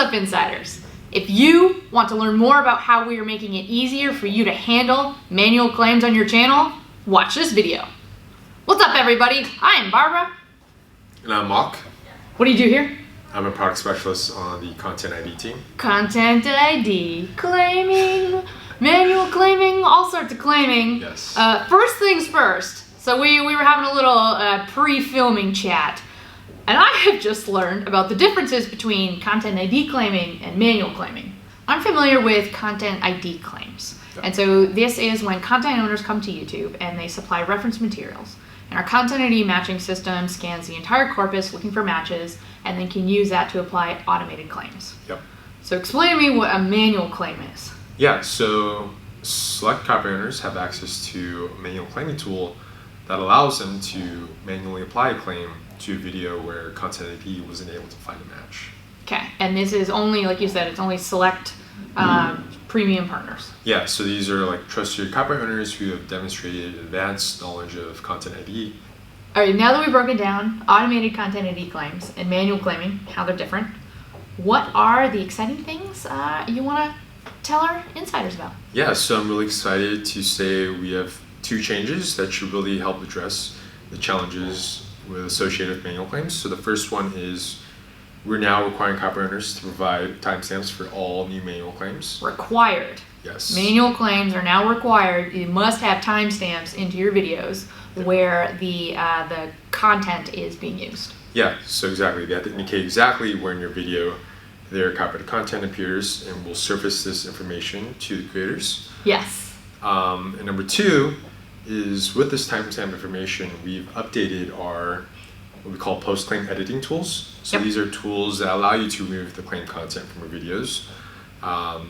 up, insiders? If you want to learn more about how we are making it easier for you to handle manual claims on your channel, watch this video. What's up, everybody? I am Barbara. And I'm Mach. What do you do here? I'm a product specialist on the Content ID team. Content ID, claiming, manual claiming, all sorts of claiming. Yes. First things first. So we were having a little pre-filming chat. And I have just learned about the differences between Content ID claiming and manual claiming. I'm familiar with Content ID claims. Yep. And so this is when content owners come to YouTube and they supply reference materials. And our Content ID matching system scans the entire corpus looking for matches and then can use that to apply automated claims. Yep. So explain to me what a manual claim is. Yeah, so select copyright owners have access to a manual claiming tool that allows them to manually apply a claim to a video where Content ID wasn't able to find a match. Okay, and this is only, like you said, it's only select premium partners. Yeah, so these are like trusted copyright owners who have demonstrated advanced knowledge of Content ID. All right, now that we've broken down automated Content ID claims and manual claiming, how they're different, what are the exciting things you want to tell our insiders about? Yeah, so I'm really excited to say we have two changes that should really help address the challenges associated with manual claims. So the first one is we're now requiring copyright owners to provide timestamps for all new manual claims. Required. Yes. Manual claims are now required. You must have timestamps into your videos where the content is being used. Yeah, so exactly. They have to indicate exactly where in your video their copyrighted content appears, and we'll surface this information to the creators. Yes. And number two is with this timestamp information, we've updated our what we call post-claim editing tools. So these are tools that allow you to remove the claim content from your videos.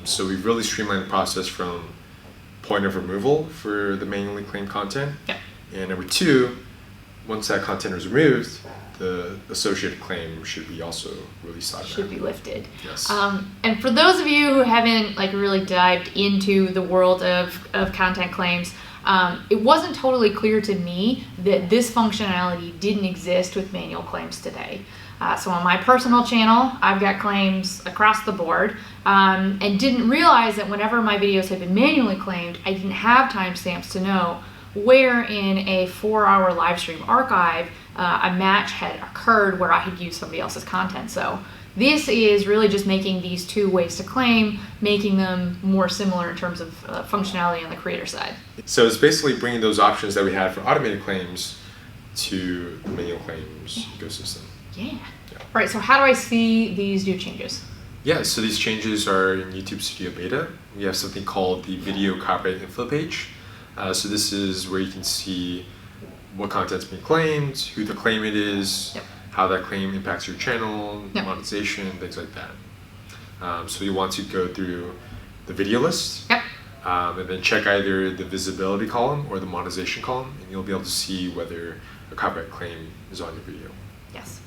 So we've really streamlined the process from point of removal for the manually claimed content. Yep. And number two, once that content is removed, the associated claim should be also released automatically. Should be lifted. Yes. And for those of you who haven't really dived into the world of content claims, it wasn't totally clear to me that this functionality didn't exist with manual claims today. So on my personal channel, I've got claims across the board, and didn't realize that whenever my videos had been manually claimed, I didn't have timestamps to know where in a 4-hour live stream archive a match had occurred where I had used somebody else's content. So this is really just making these two ways to claim, making them more similar in terms of functionality on the creator side. So it's basically bringing those options that we had for automated claims to the manual claims ecosystem. Yeah. All right, so how do I see these new changes? Yeah, so these changes are in YouTube Studio Beta. We have something called the Video Copyright Info page. So this is where you can see what content's being claimed, who the claimant is, how that claim impacts your channel, monetization, things like that. So you want to go through the video list, and then check either the visibility column or the monetization column, and you'll be able to see whether a copyright claim is on your video. Yes.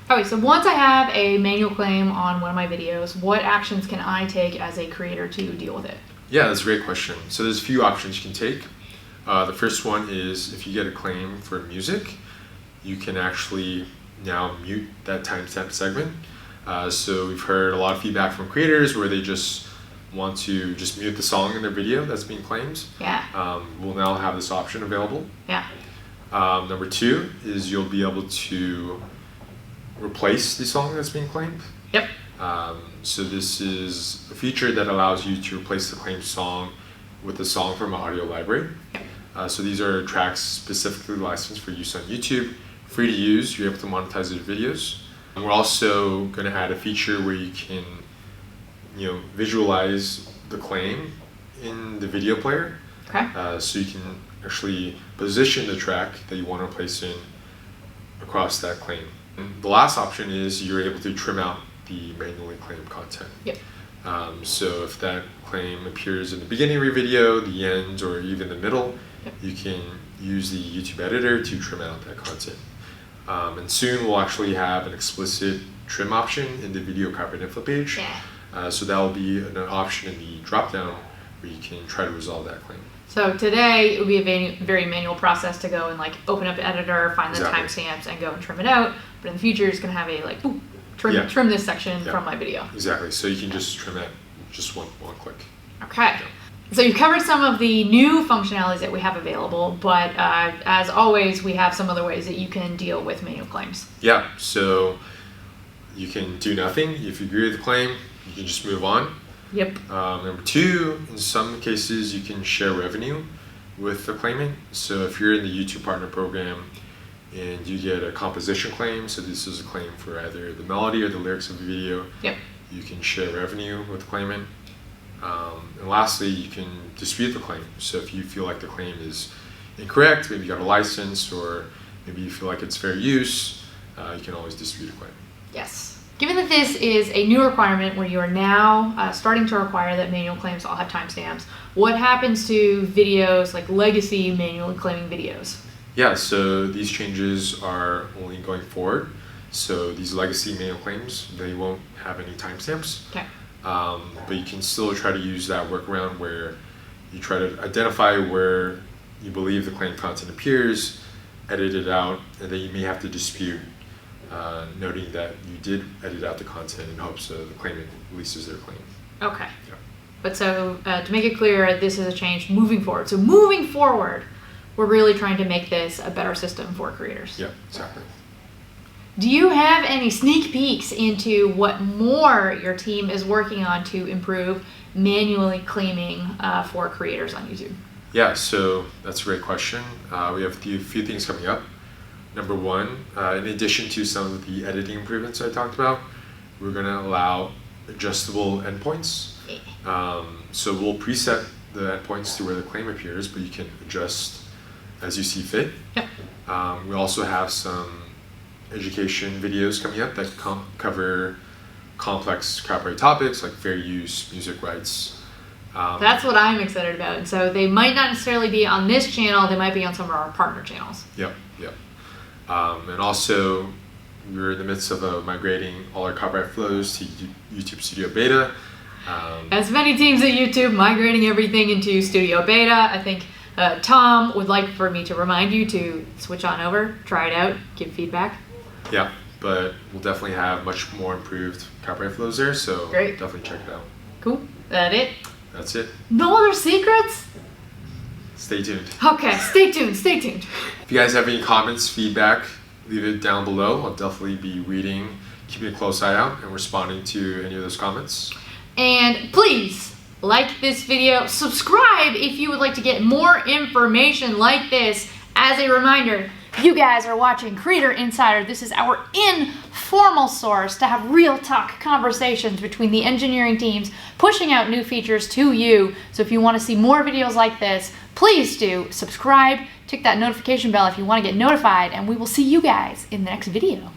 Okay, so once I have a manual claim on one of my videos, what actions can I take as a creator to deal with it? Yeah, that's a great question. So there's a few options you can take. The first one is if you get a claim for music, you can actually now mute that timestamp segment. So we've heard a lot of feedback from creators where they just want to just mute the song in their video that's being claimed. Yeah. We'll now have this option available. Yeah. Number two is you'll be able to replace the song that's being claimed. Yep. So this is a feature that allows you to replace the claimed song with a song from an audio library. Yep. So these are tracks specifically licensed for use on YouTube, free to use. You're able to monetize your videos. And we're also going to add a feature where you can, visualize the claim in the video player. Okay. So you can actually position the track that you want to replace in across that claim. And the last option is you're able to trim out the manually claimed content. Yep. So if that claim appears in the beginning of your video, the end, or even the middle, you can use the YouTube editor to trim out that content. And soon we'll actually have an explicit trim option in the Video Copyright Info page. So that will be an option in the dropdown where you can try to resolve that claim. So today it would be a very manual process to go and open up the editor, find the timestamps, and go and trim it out. But in the future, it's going to have a trim this section from my video. Exactly. So you can just trim that just one click. Okay. So you've covered some of the new functionalities that we have available, but as always, we have some other ways that you can deal with manual claims. Yeah. So you can do nothing. If you agree with the claim, you can just move on. Yep. Number two, in some cases, you can share revenue with the claimant. So if you're in the YouTube Partner Program and you get a composition claim, so this is a claim for either the melody or the lyrics of the video, you can share revenue with the claimant. And lastly, you can dispute the claim. So if you feel like the claim is incorrect, maybe you got a license, or maybe you feel like it's fair use, you can always dispute a claim. Yes. Given that this is a new requirement where you are now starting to require that manual claims all have timestamps, what happens to videos, like legacy manually claiming videos? Yeah, so these changes are only going forward. So these legacy manual claims, they won't have any timestamps. Okay. But you can still try to use that workaround where you try to identify where you believe the claim content appears, edit it out, and then you may have to dispute, noting that you did edit out the content in hopes the claimant releases their claim. Okay. Yeah. But so to make it clear, this is a change moving forward. So moving forward, we're really trying to make this a better system for creators. Yeah, exactly. Do you have any sneak peeks into what more your team is working on to improve manually claiming for creators on YouTube? Yeah, so that's a great question. We have a few things coming up. Number one, in addition to some of the editing improvements I talked about, we're going to allow adjustable endpoints. So we'll preset the endpoints to where the claim appears, but you can adjust as you see fit. Yep. We also have some education videos coming up that cover complex copyright topics like fair use, music rights. That's what I'm excited about. And so they might not necessarily be on this channel, they might be on some of our partner channels. Yep. And also, we're in the midst of migrating all our copyright flows to YouTube Studio Beta. As many teams at YouTube migrating everything into Studio Beta, I think Tom would like for me to remind you to switch on over, try it out, give feedback. Yeah, but we'll definitely have much more improved copyright flows there, so great. Definitely check it out. Cool. That it? That's it. No other secrets? Stay tuned. Okay, stay tuned. If you guys have any comments, feedback, leave it down below. I'll definitely be reading, keeping a close eye out, and responding to any of those comments. And please like this video, subscribe if you would like to get more information like this. As a reminder, you guys are watching Creator Insider. This is our informal source to have real talk conversations between the engineering teams, pushing out new features to you. So if you want to see more videos like this, please do subscribe, tick that notification bell if you want to get notified, and we will see you guys in the next video.